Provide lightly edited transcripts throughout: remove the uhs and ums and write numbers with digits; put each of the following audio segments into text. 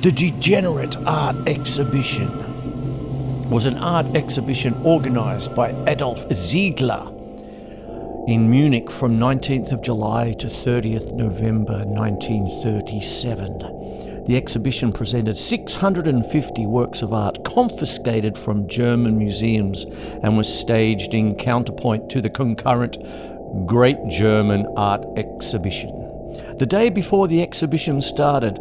The Degenerate Art Exhibition was an art exhibition organised by Adolf Ziegler in Munich from 19th of July to 30th November 1937. The exhibition presented 650 works of art confiscated from German museums and was staged in counterpoint to the concurrent Great German Art Exhibition. The day before the exhibition started,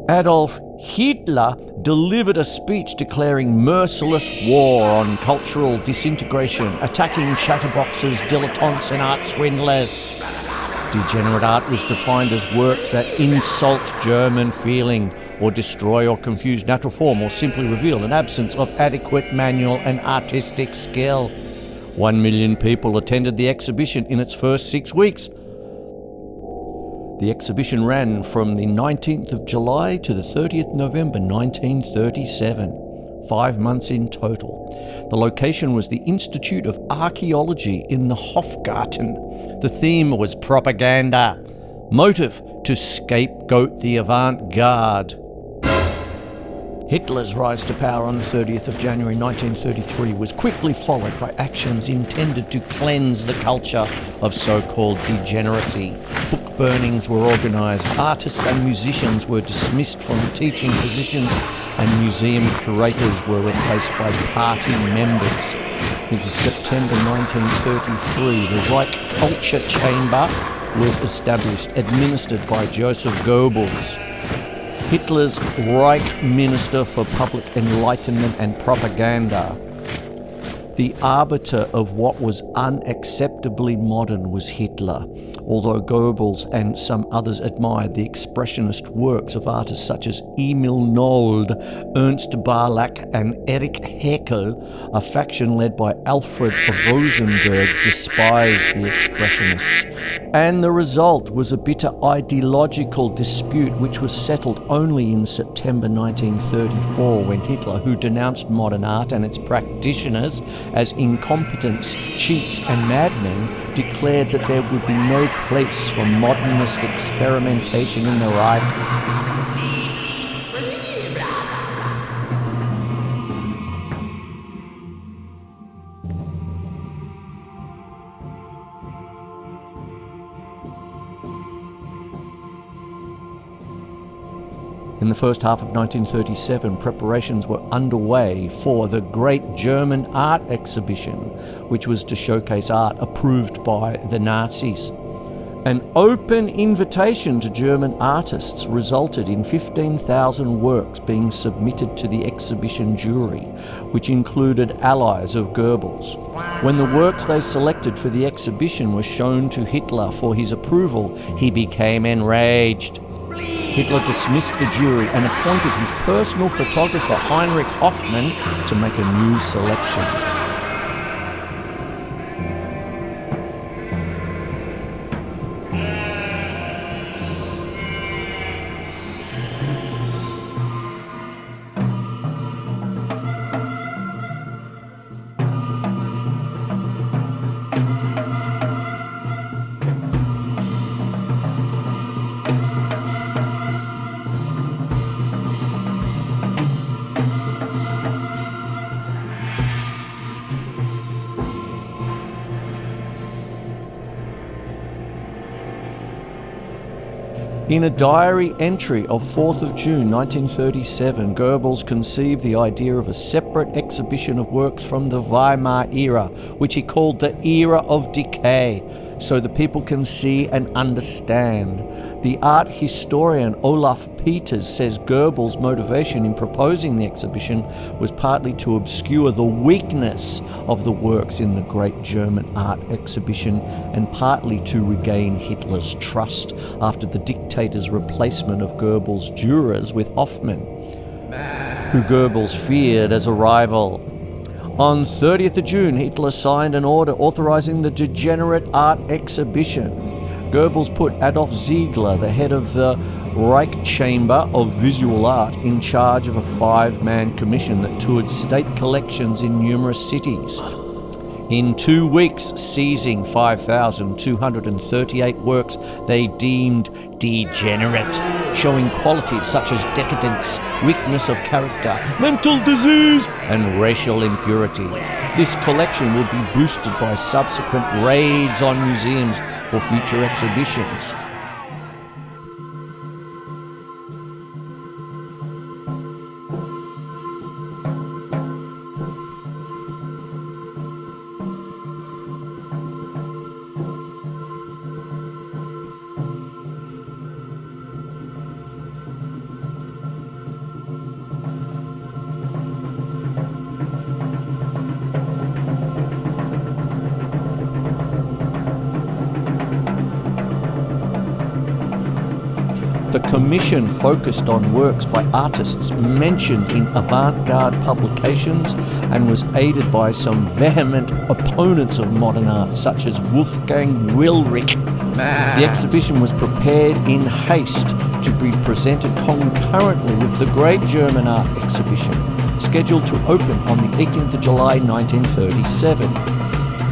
Adolf Hitler delivered a speech declaring merciless war on cultural disintegration, attacking chatterboxes, dilettantes and art swindlers. Degenerate art was defined as works that insult German feeling or destroy or confuse natural form or simply reveal an absence of adequate manual and artistic skill. 1 million people attended the exhibition in its first 6 weeks. The exhibition ran from the 19th of July to the 30th November 1937, 5 months in total. The location was the Institute of Archaeology in the Hofgarten. The theme was propaganda. Motive: to scapegoat the avant-garde. Hitler's rise to power on the 30th of January 1933 was quickly followed by actions intended to cleanse the culture of so-called degeneracy. Book burnings were organised, artists and musicians were dismissed from teaching positions, and museum curators were replaced by party members. In September 1933, the Reich Culture Chamber was established, administered by Joseph Goebbels, Hitler's Reich Minister for Public Enlightenment and Propaganda. The arbiter of what was unacceptably modern was Hitler, although Goebbels and some others admired the expressionist works of artists such as Emil Nold, Ernst Barlach and Erich Haeckel. A faction led by Alfred Rosenberg despised the expressionists, and the result was a bitter ideological dispute which was settled only in September 1934, when Hitler, who denounced modern art and its practitioners as incompetents, cheats and madmen, declared that there would be no place for modernist experimentation in the Reich. In the first half of 1937, preparations were underway for the Great German Art Exhibition, which was to showcase art approved by the Nazis. An open invitation to German artists resulted in 15,000 works being submitted to the exhibition jury, which included allies of Goebbels. When the works they selected for the exhibition were shown to Hitler for his approval, he became enraged. Hitler dismissed the jury and appointed his personal photographer Heinrich Hoffmann to make a new selection. In a diary entry of 4th of June 1937, Goebbels conceived the idea of a separate exhibition of works from the Weimar era, which he called the era of decay, so the people can see and understand. The art historian Olaf Peters says Goebbels' motivation in proposing the exhibition was partly to obscure the weakness of the works in the Great German Art Exhibition and partly to regain Hitler's trust after the dictator's replacement of Goebbels' jurors with Hoffmann, who Goebbels feared as a rival. On 30th of June, Hitler signed an order authorizing the Degenerate Art Exhibition. Goebbels put Adolf Ziegler, the head of the Reich Chamber of Visual Art, in charge of a 5-man commission that toured state collections in numerous cities. In 2 weeks, seizing 5,238 works they deemed degenerate, showing qualities such as decadence, weakness of character, mental disease, and racial impurity. This collection will be boosted by subsequent raids on museums for future exhibitions. The commission focused on works by artists mentioned in avant-garde publications and was aided by some vehement opponents of modern art, such as Wolfgang Willrich. The exhibition was prepared in haste to be presented concurrently with the Great German Art Exhibition, scheduled to open on the 18th of July 1937.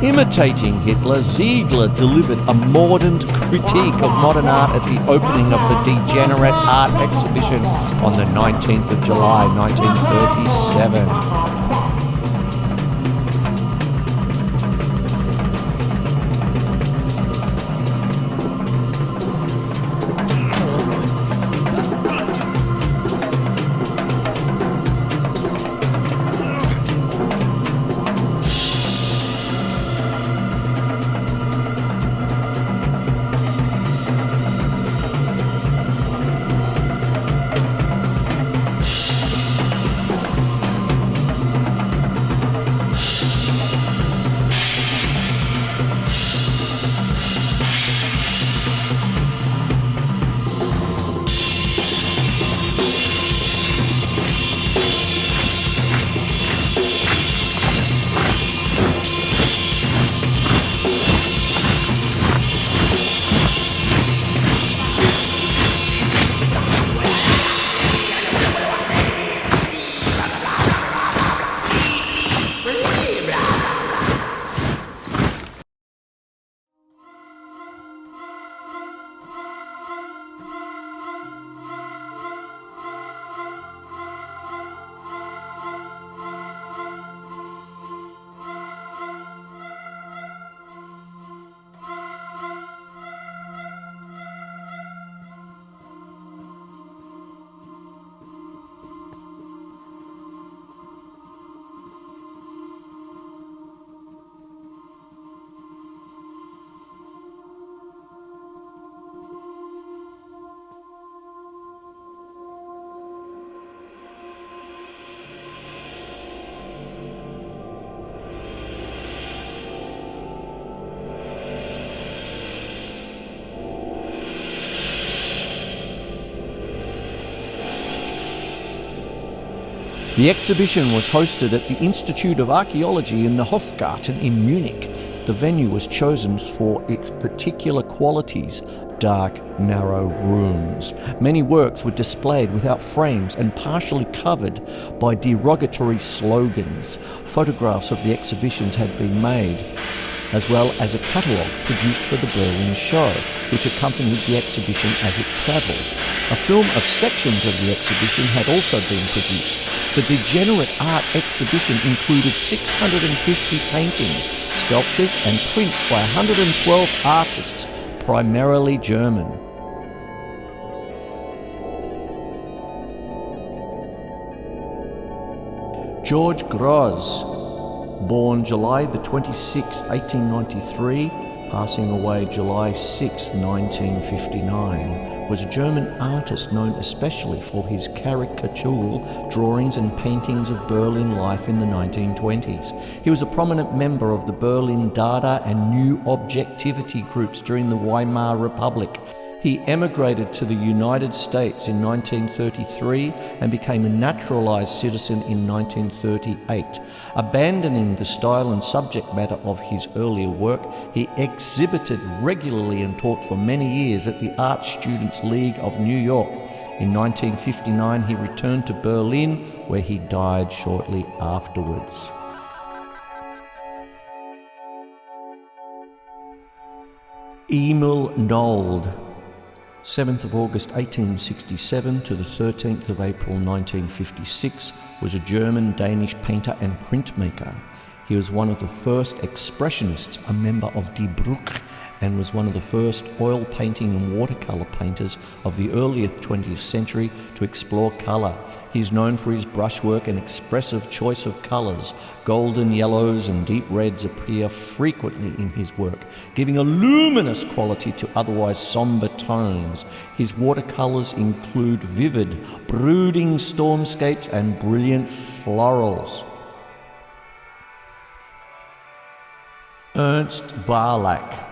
Imitating Hitler, Ziegler delivered a mordant critique of modern art at the opening of the Degenerate Art Exhibition on the 19th of July 1937. The exhibition was hosted at the Institute of Archaeology in the Hofgarten in Munich. The venue was chosen for its particular qualities: dark, narrow rooms. Many works were displayed without frames and partially covered by derogatory slogans. Photographs of the exhibitions had been made, as well as a catalogue produced for the Berlin show, which accompanied the exhibition as it travelled. A film of sections of the exhibition had also been produced. The Degenerate Art Exhibition included 650 paintings, sculptures and prints by 112 artists, primarily German. George Grosz, born July the 26th, 1893, passing away July 6, 1959, was a German artist known especially for his caricatural drawings and paintings of Berlin life in the 1920s. He was a prominent member of the Berlin Dada and New Objectivity groups during the Weimar Republic. He emigrated to the United States in 1933 and became a naturalized citizen in 1938. Abandoning the style and subject matter of his earlier work, he exhibited regularly and taught for many years at the Art Students League of New York. In 1959, he returned to Berlin, where he died shortly afterwards. Emil Nold, 7th of August 1867 to the 13th of April 1956, was a German-Danish painter and printmaker. He was one of the first expressionists, a member of Die Bruch, and was one of the first oil painting and watercolour painters of the early 20th century to explore colour. He is known for his brushwork and expressive choice of colours. Golden yellows and deep reds appear frequently in his work, giving a luminous quality to otherwise sombre tones. His watercolours include vivid, brooding stormscapes and brilliant florals. Ernst Barlach,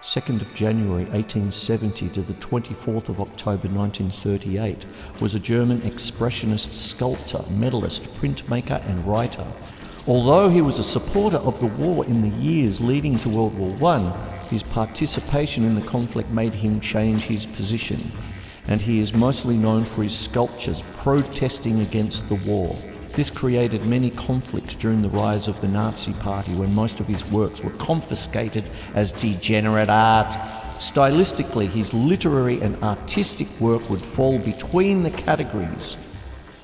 2nd of January 1870 to the 24th of October 1938, was a German expressionist sculptor, medalist, printmaker and writer. Although he was a supporter of the war in the years leading to World War I, his participation in the conflict made him change his position, and he is mostly known for his sculptures protesting against the war. This created many conflicts during the rise of the Nazi Party, when most of his works were confiscated as degenerate art. Stylistically, his literary and artistic work would fall between the categories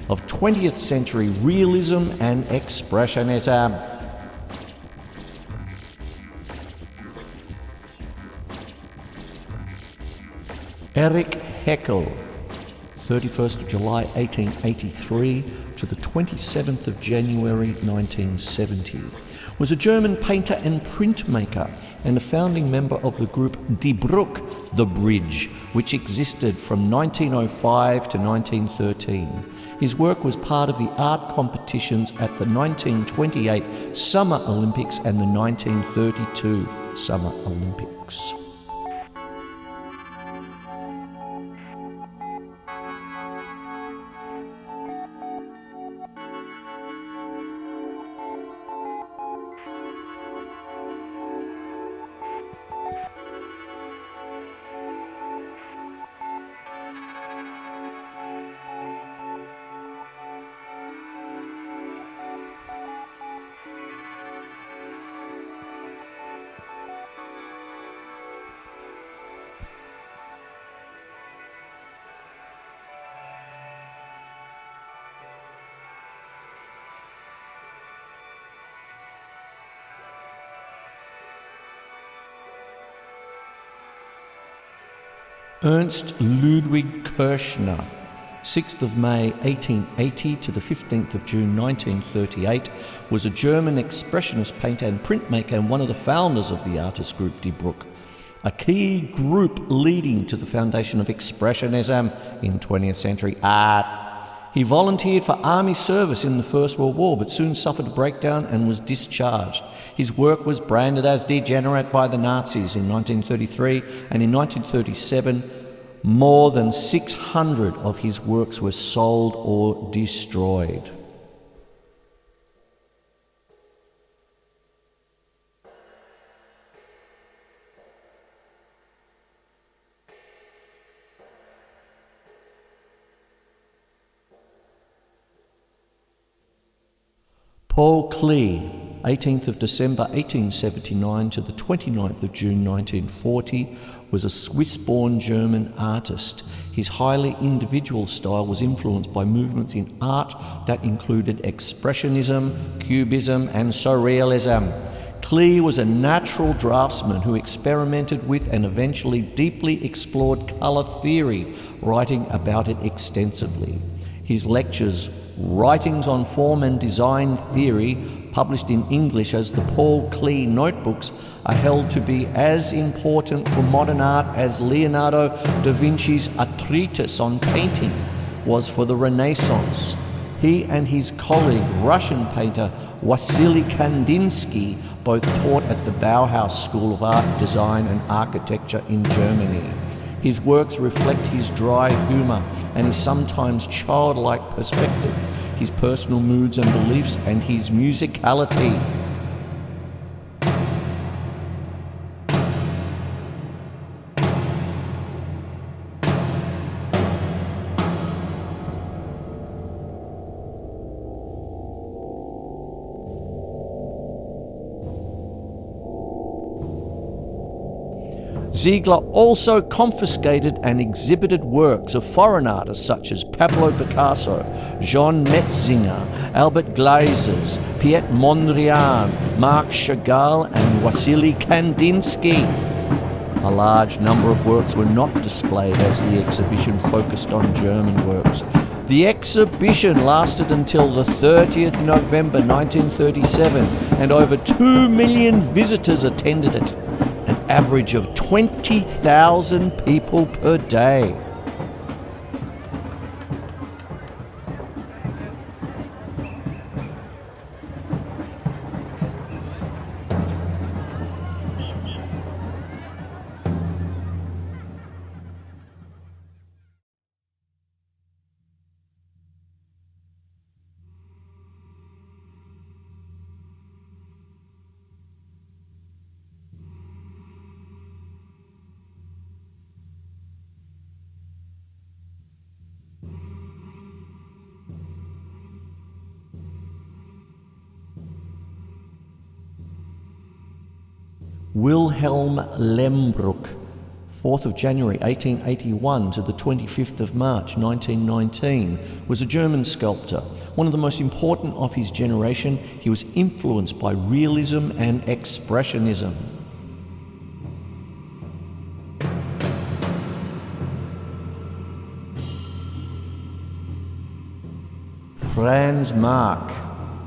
of 20th century realism and expressionism. Erich Heckel, 31st of July 1883 to the 27th of January 1970, was a German painter and printmaker and a founding member of the group Die Bruch, The Bridge, which existed from 1905 to 1913. His work was part of the art competitions at the 1928 Summer Olympics and the 1932 Summer Olympics. Ernst Ludwig Kirchner, 6th of May 1880 to the 15th of June 1938, was a German expressionist painter and printmaker and one of the founders of the artist group Die Bruch, a key group leading to the foundation of expressionism in 20th century art. He volunteered for army service in the First World War, but soon suffered a breakdown and was discharged. His work was branded as degenerate by the Nazis in 1933, and in 1937, more than 600 of his works were sold or destroyed. Paul Klee, 18th of December 1879 to the 29th of June 1940, was a Swiss-born German artist. His highly individual style was influenced by movements in art that included Expressionism, Cubism, and Surrealism. Klee was a natural draftsman who experimented with and eventually deeply explored colour theory, writing about it extensively. His lectures, Writings on Form and Design Theory, published in English as the Paul Klee Notebooks, are held to be as important for modern art as Leonardo da Vinci's A Treatise on Painting was for the Renaissance. He and his colleague, Russian painter Wassily Kandinsky, both taught at the Bauhaus School of Art, Design and Architecture in Germany. His works reflect his dry humour and his sometimes childlike perspective, his personal moods and beliefs, and his musicality. Ziegler also confiscated and exhibited works of foreign artists such as Pablo Picasso, Jean Metzinger, Albert Gleizes, Piet Mondrian, Marc Chagall and Wassily Kandinsky. A large number of works were not displayed as the exhibition focused on German works. The exhibition lasted until the 30th November 1937 and over 2 million visitors attended it, an average of 20,000 people per day. Wilhelm Lehmbruck, 4th of January 1881 to the 25th of March 1919, was a German sculptor. One of the most important of his generation, he was influenced by realism and expressionism. Franz Marc,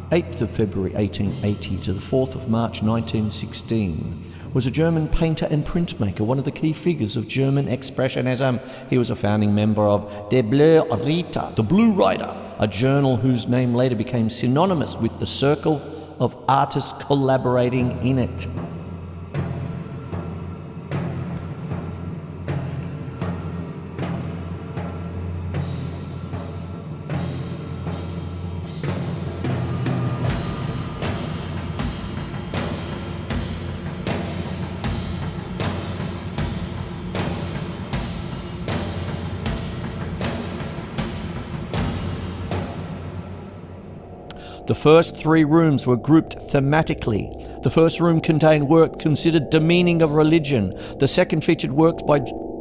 8th of February 1880 to the 4th of March 1916, was a German painter and printmaker, one of the key figures of German Expressionism. He was a founding member of Der Blaue Reiter, the Blue Rider, a journal whose name later became synonymous with the circle of artists collaborating in it. The first 3 rooms were grouped thematically. The first room contained work considered demeaning of religion. The second featured works by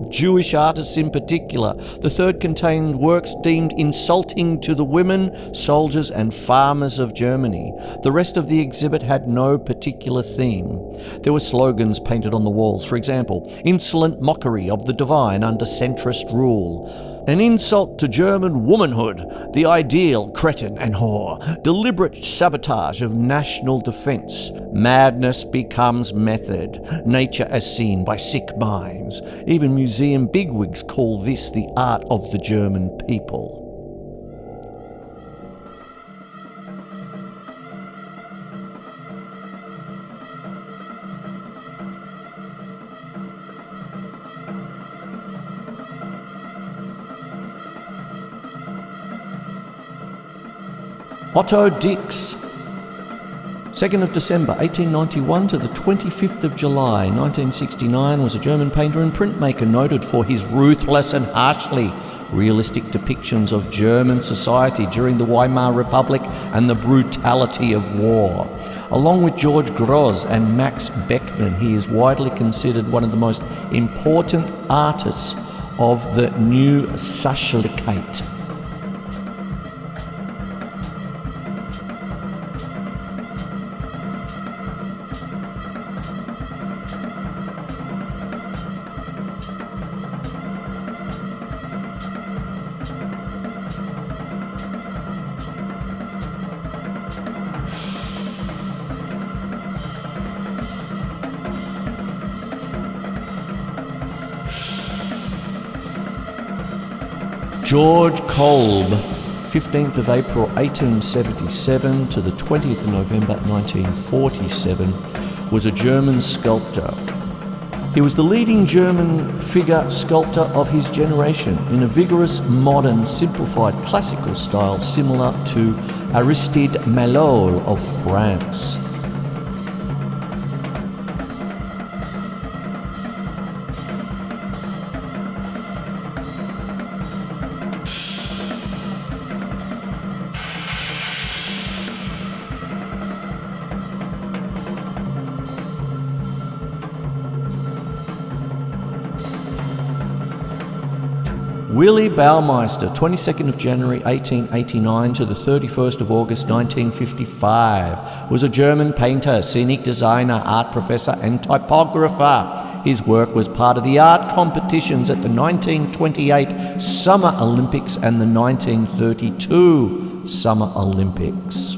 Jewish artists in particular. The third contained works deemed insulting to the women, soldiers and farmers of Germany. The rest of the exhibit had no particular theme. There were slogans painted on the walls. For example, insolent mockery of the divine under centrist rule. An insult to German womanhood, the ideal cretin and whore, deliberate sabotage of national defence, madness becomes method, nature as seen by sick minds. Even museum bigwigs call this the art of the German people. Otto Dix, 2nd of December 1891 to the 25th of July 1969, was a German painter and printmaker noted for his ruthless and harshly realistic depictions of German society during the Weimar Republic and the brutality of war. Along with George Grosz and Max Beckmann, he is widely considered one of the most important artists of the New Sachlichkeit. George Kolb, 15th of April 1877 to the 20th of November 1947, was a German sculptor. He was the leading German figure sculptor of his generation in a vigorous, modern, simplified classical style similar to Aristide Malol of France. Willy Baumeister, 22nd of January 1889 to the 31st of August 1955, was a German painter, scenic designer, art professor and typographer. His work was part of the art competitions at the 1928 Summer Olympics and the 1932 Summer Olympics.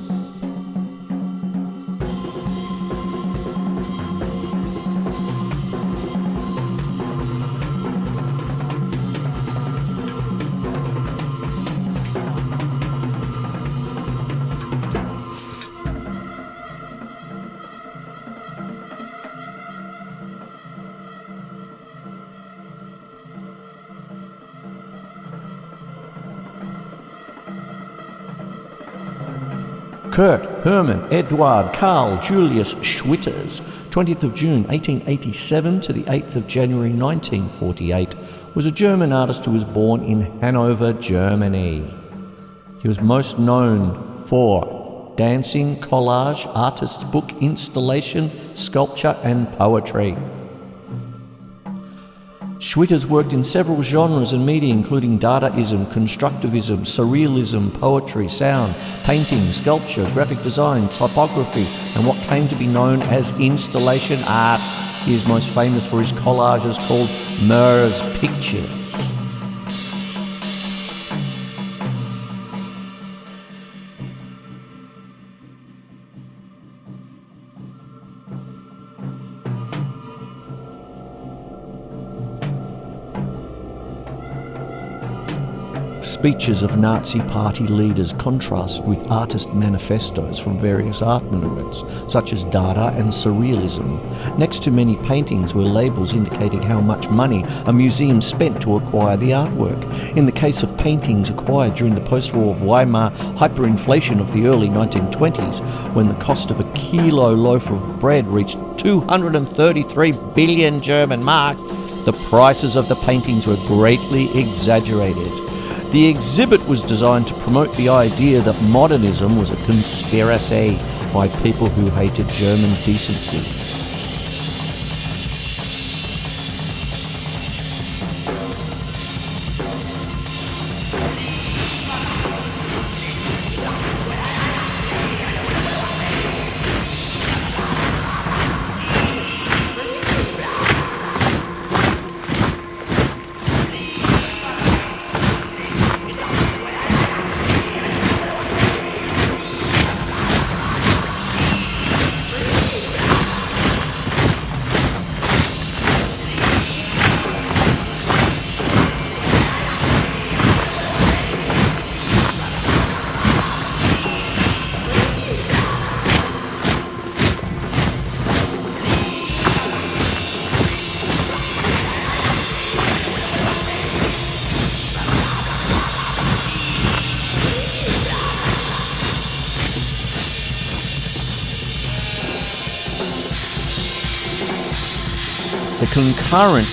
Kurt Hermann Eduard Karl Julius Schwitters, 20th of June 1887 to the 8th of January 1948, was a German artist who was born in Hanover, Germany. He was most known for dancing, collage, artist book installation, sculpture and poetry. Schwitters worked in several genres and media, including Dadaism, Constructivism, Surrealism, poetry, sound, painting, sculpture, graphic design, typography, and what came to be known as installation art. He is most famous for his collages called Murs Pictures. Speeches of Nazi party leaders contrasted with artist manifestos from various art movements, such as Dada and Surrealism. Next to many paintings were labels indicating how much money a museum spent to acquire the artwork. In the case of paintings acquired during the post-war Weimar hyperinflation of the early 1920s, when the cost of a kilo loaf of bread reached 233 billion German marks, the prices of the paintings were greatly exaggerated. The exhibit was designed to promote the idea that modernism was a conspiracy by people who hated German decency. The concurrent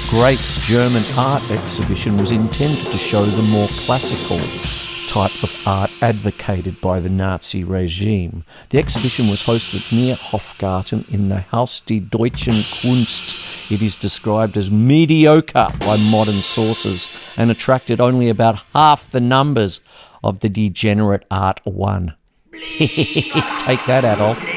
Great German Art Exhibition was intended to show the more classical type of art advocated by the Nazi regime. The exhibition was hosted near Hofgarten in the Haus der Deutschen Kunst. It is described as mediocre by modern sources and attracted only about half the numbers of the Degenerate Art one. Take that, Adolf.